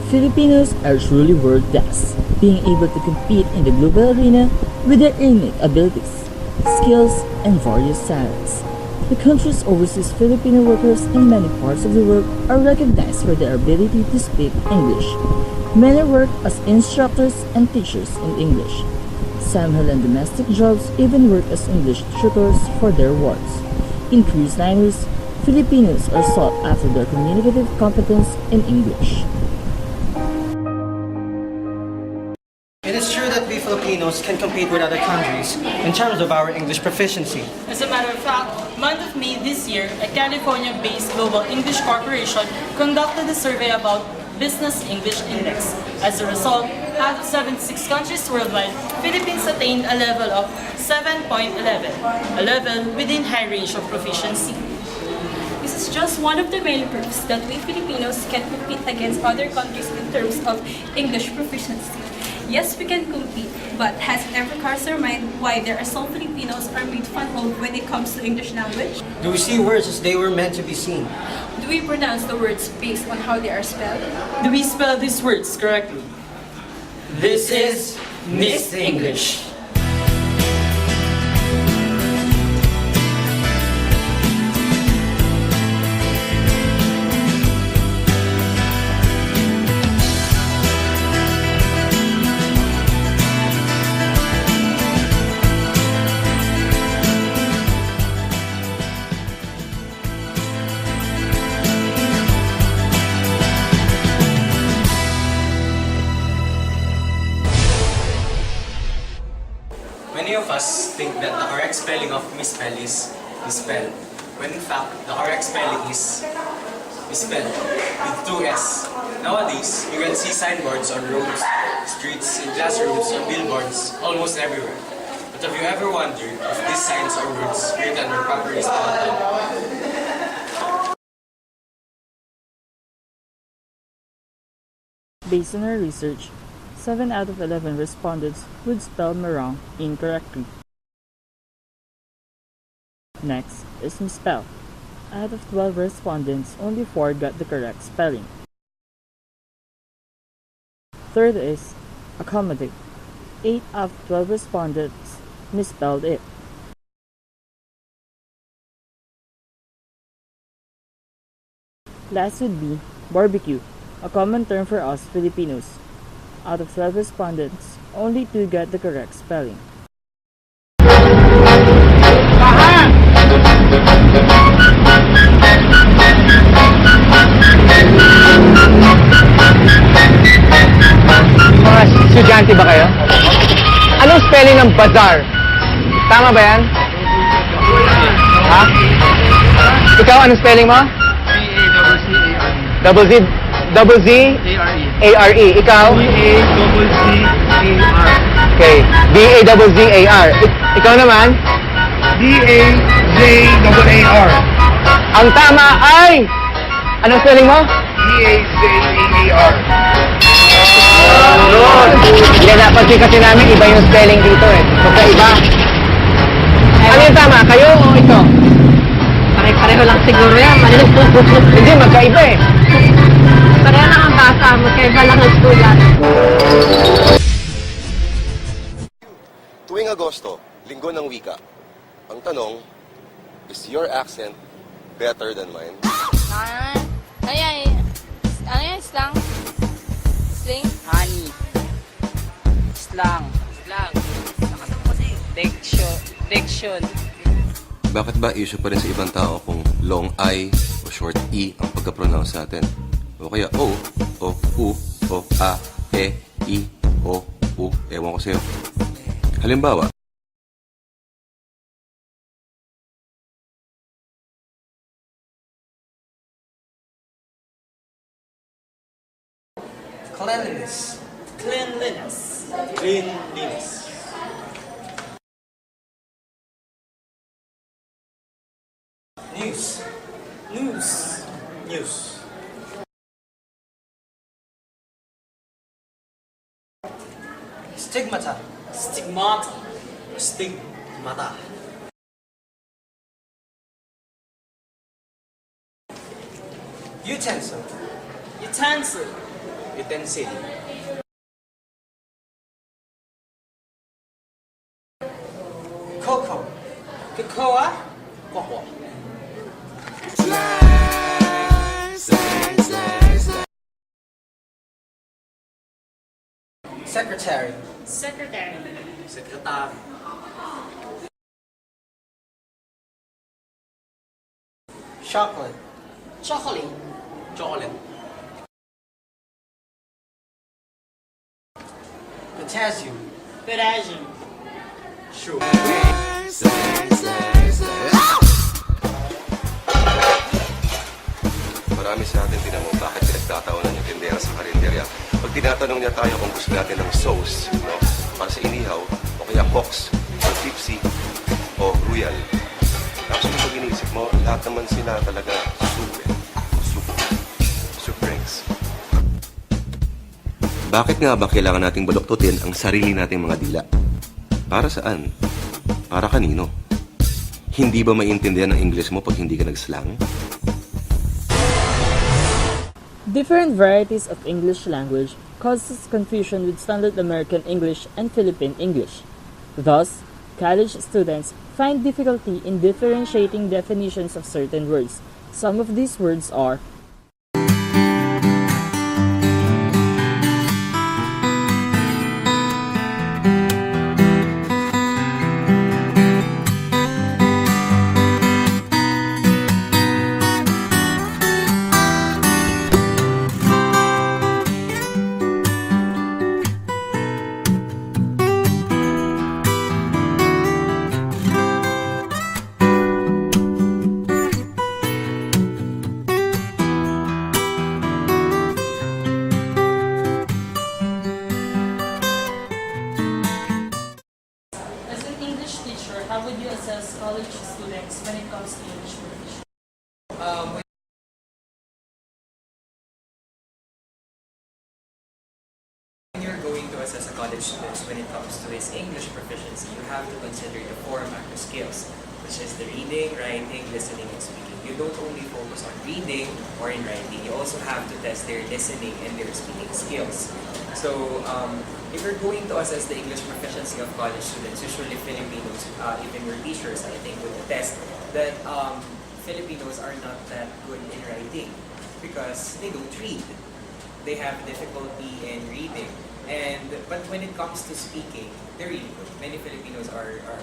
Filipinos are truly world-class, being able to compete in the global arena with their innate abilities, skills, and various talents. The country's overseas Filipino workers in many parts of the world are recognized for their ability to speak English. Many work as instructors and teachers in English. Some who land domestic jobs even work as English tutors for their wards. In cruise liners, Filipinos are sought after their communicative competence in English. It is true that we Filipinos can compete with other countries in terms of our English proficiency. As a matter of fact, month of May this year, a California-based global English corporation conducted a survey about Business English Index. As a result, out of 76 countries worldwide, Philippines attained a level of 7.11, a level within high range of proficiency. This is just one of the many proofs that we Filipinos can compete against other countries in terms of English proficiency. Yes, we can compete, but has it ever crossed your mind why there are some Filipinos are made fun of when it comes to English language? Do we see words as they were meant to be seen? Do we pronounce the words based on how they are spelled? Do we spell these words correctly? This is Miss English. Many of us think that the correct spelling of misspell is misspelled, when in fact, the correct spelling is misspelled with two S. Nowadays, you can see signboards on roads, streets, in classrooms, on billboards, almost everywhere. But have you ever wondered if these signs or words written are properly spelled out? Based on our research, 7 out of 11 respondents would spell Marang incorrectly. Next is misspell. Out of 12 respondents, only 4 got the correct spelling. Third is accommodate. 8 out of 12 respondents misspelled it. Last would be barbecue, a common term for us Filipinos. Out of 12 respondents, only 2 got the correct spelling. Mga estudyante ba kayo? Anong spelling ng bazaar? Tama ba yan? Ha? Ikaw, anong spelling mo? Double Z? A-R-E. Ikaw? D-A-Z-Z-A-R. Okay. D-A-Z-Z-A-R. Ikaw naman? D-A-Z-A-R. Ang tama ay... Anong spelling mo? D-A-Z-A-R. Yan, napansin kasi namin iba yung spelling dito eh. Magkaiba. Ano yung tama? Kayo o ito? Pare-pareho lang siguro yan. Hindi, magkaiba eh. Pareho lang ang basa, magkaiba lang ang sulat. Tuwing Agosto, linggo ng wika. Ang tanong, is your accent better than mine? Ano yan? Slang? Sling? Honey. Slang. Diction. Bakit ba issue pa rin sa ibang tao kung long I o short E ang pagka-pronounce natin? O kaya O, o U, o A, E, I, O, U. Ewan ko sa'yo. Halimbawa, Cleanliness. Cleanliness. Cleanliness. News. News. News. Stigmata. Stigmata. Stigmata. Utensil. Utensil. utensil, Cocoa. Cocoa. Coco. Secretary. Secretary. sekretary, Chocolate. Chocolate. chocolate, Potassium. Potassium. shoe, Marami sa atin tinanong bakit pinagtatawanan yung tindera sa karinderya. Pag tinatanong niya tayo kung gusto natin ng sauce, no? Para sa inihaw, o kaya box, or tipsy, o royal. Actually, pag iniisip mo, lahat naman sila talaga soup drinks. Bakit nga ba kailangan nating baluktutin ang sarili nating mga dila? Para saan? Para kanino? Hindi ba maintindihan ang English mo pag hindi ka nag-slang? Different varieties of English language causes confusion with standard American English and Philippine English. Thus, college students find difficulty in differentiating definitions of certain words. Some of these words are As an English teacher, how would you assess college students when it comes to English proficiency? When you're going to assess a college student when it comes to his English proficiency, you have to consider the four macro skills, which is the reading, writing, listening, and speaking. You don't only focus on reading or in writing, you also have to test their listening and their speaking skills. So, if you're going to assess the English proficiency of college students, usually Filipinos, even your teachers, I think, would attest that Filipinos are not that good in writing because they don't read. They have difficulty in reading. But when it comes to speaking, they're really good. Many Filipinos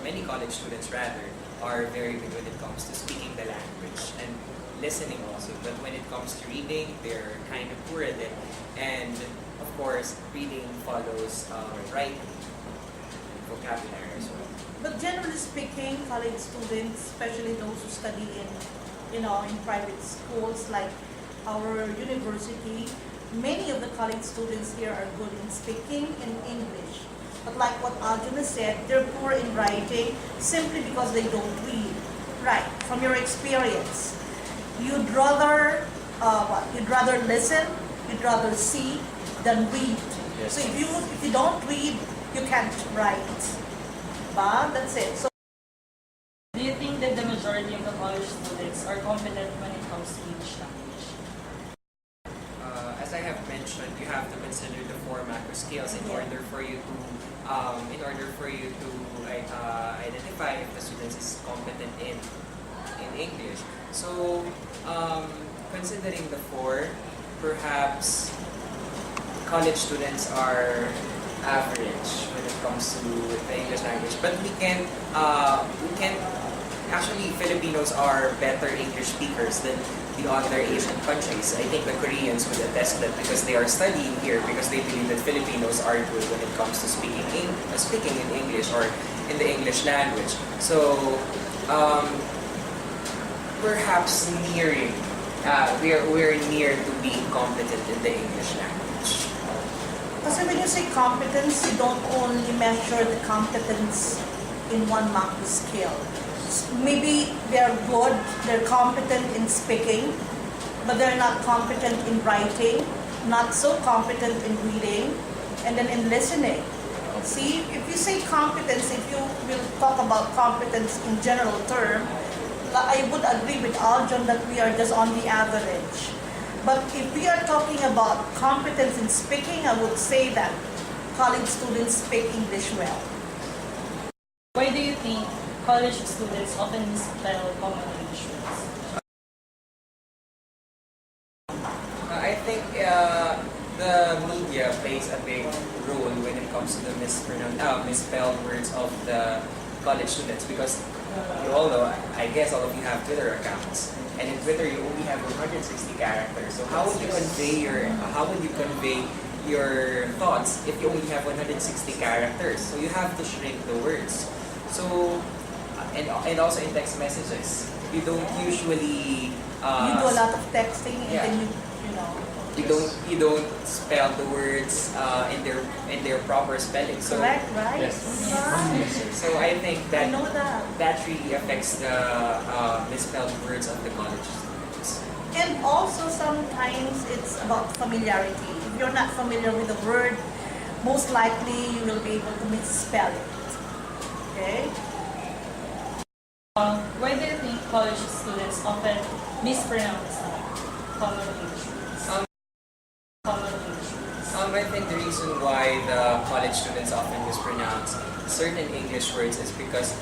many college students rather, are very good when it comes to speaking the language and listening also. But when it comes to reading, they're kind of poor at it. And of course, reading follows writing, vocabulary as well. But generally speaking, college students, especially those who study in private schools like our university, many of the college students here are good in speaking in English. But like what Arjuna said, they're poor in writing simply because they don't read. Right, from your experience, you'd rather You'd rather listen, you'd rather see than read. Yes. So if you don't read, you can't write. But that's it. So Do you think that the majority of the college students are competent when it comes to English language? As I have mentioned, you have to consider the four macro skills in order for you to identify if the student is competent in English. So, considering the four, perhaps college students are average when it comes to the English language. But we can actually, Filipinos are better English speakers than the other Asian countries. I think the Koreans would attest that because they are studying here, because they believe that Filipinos are good when it comes to speaking in English or in the English language. So, perhaps we're near to being competent in the English language. kasi when you say competence, you don't only measure the competence in one macro skill. Maybe they're good, they're competent in speaking, but they're not competent in writing, not so competent in reading, and then in listening. See, if you say competence, if you will talk about competence in general term, I would agree with Aljon that we are just on the average. But if we are talking about competence in speaking, I would say that college students speak English well. Why do you think college students often misspell common English words? I think the media plays a big role when it comes to the misspelled words of the college students, because you all know, I guess all of you have Twitter accounts, and in Twitter you only have 160 characters. So how would you convey your thoughts if you only have 160 characters? So you have to shrink the words. So and also in text messages, you don't usually You do a lot of texting, and then you don't spell the words in their proper spelling. So, correct, right? Yes. Right. So I think I that know that. really affects the misspelled words of the college students. And also sometimes it's about familiarity. If you're not familiar with the word, most likely you will be able to misspell it. Okay? Why do you think college students often mispronounce common English words? I think the reason why the college students often mispronounce certain English words is because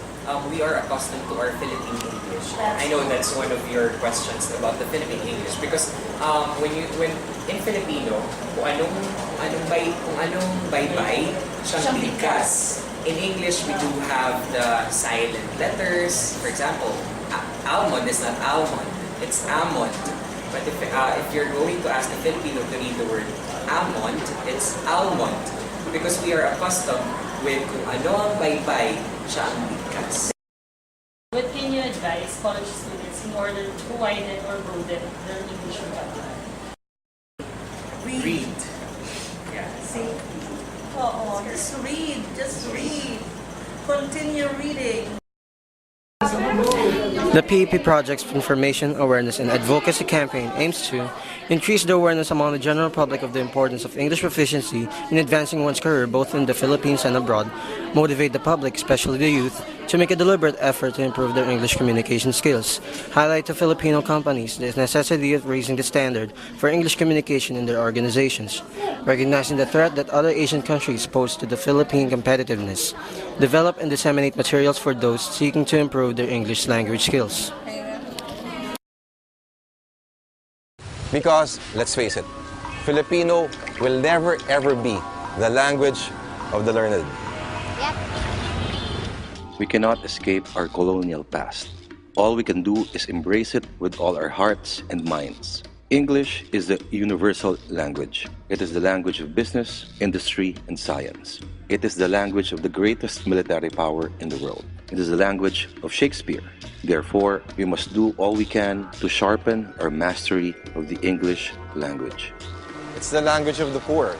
we are accustomed to our Philippine English. I know that's one of your questions about the Philippine English, because when in Filipino, kung anong bye-bye, siyang bigkas. In English, we do have the silent letters. For example, almond is not almond, it's almond. But if you're going to ask a Filipino to read the word almond, it's almond. Because we are accustomed with kung ano ang bye-bye, siya ang bigkas. What can you advise college students in order to widen or broaden their English vocabulary? Read. Yeah. See? Just read. Continue reading. The PEP Project's Information, Awareness and Advocacy campaign aims to increase the awareness among the general public of the importance of English proficiency in advancing one's career both in the Philippines and abroad, motivate the public, especially the youth, to make a deliberate effort to improve their English communication skills, highlight to Filipino companies the necessity of raising the standard for English communication in their organizations, recognizing the threat that other Asian countries pose to the Philippine competitiveness, develop and disseminate materials for those seeking to improve their English language skills. Because, let's face it, Filipino will never ever be the language of the learned. We cannot escape our colonial past. All we can do is embrace it with all our hearts and minds. English is the universal language. It is the language of business, industry, and science. It is the language of the greatest military power in the world. It is the language of Shakespeare. Therefore, we must do all we can to sharpen our mastery of the English language. It's the language of the poor.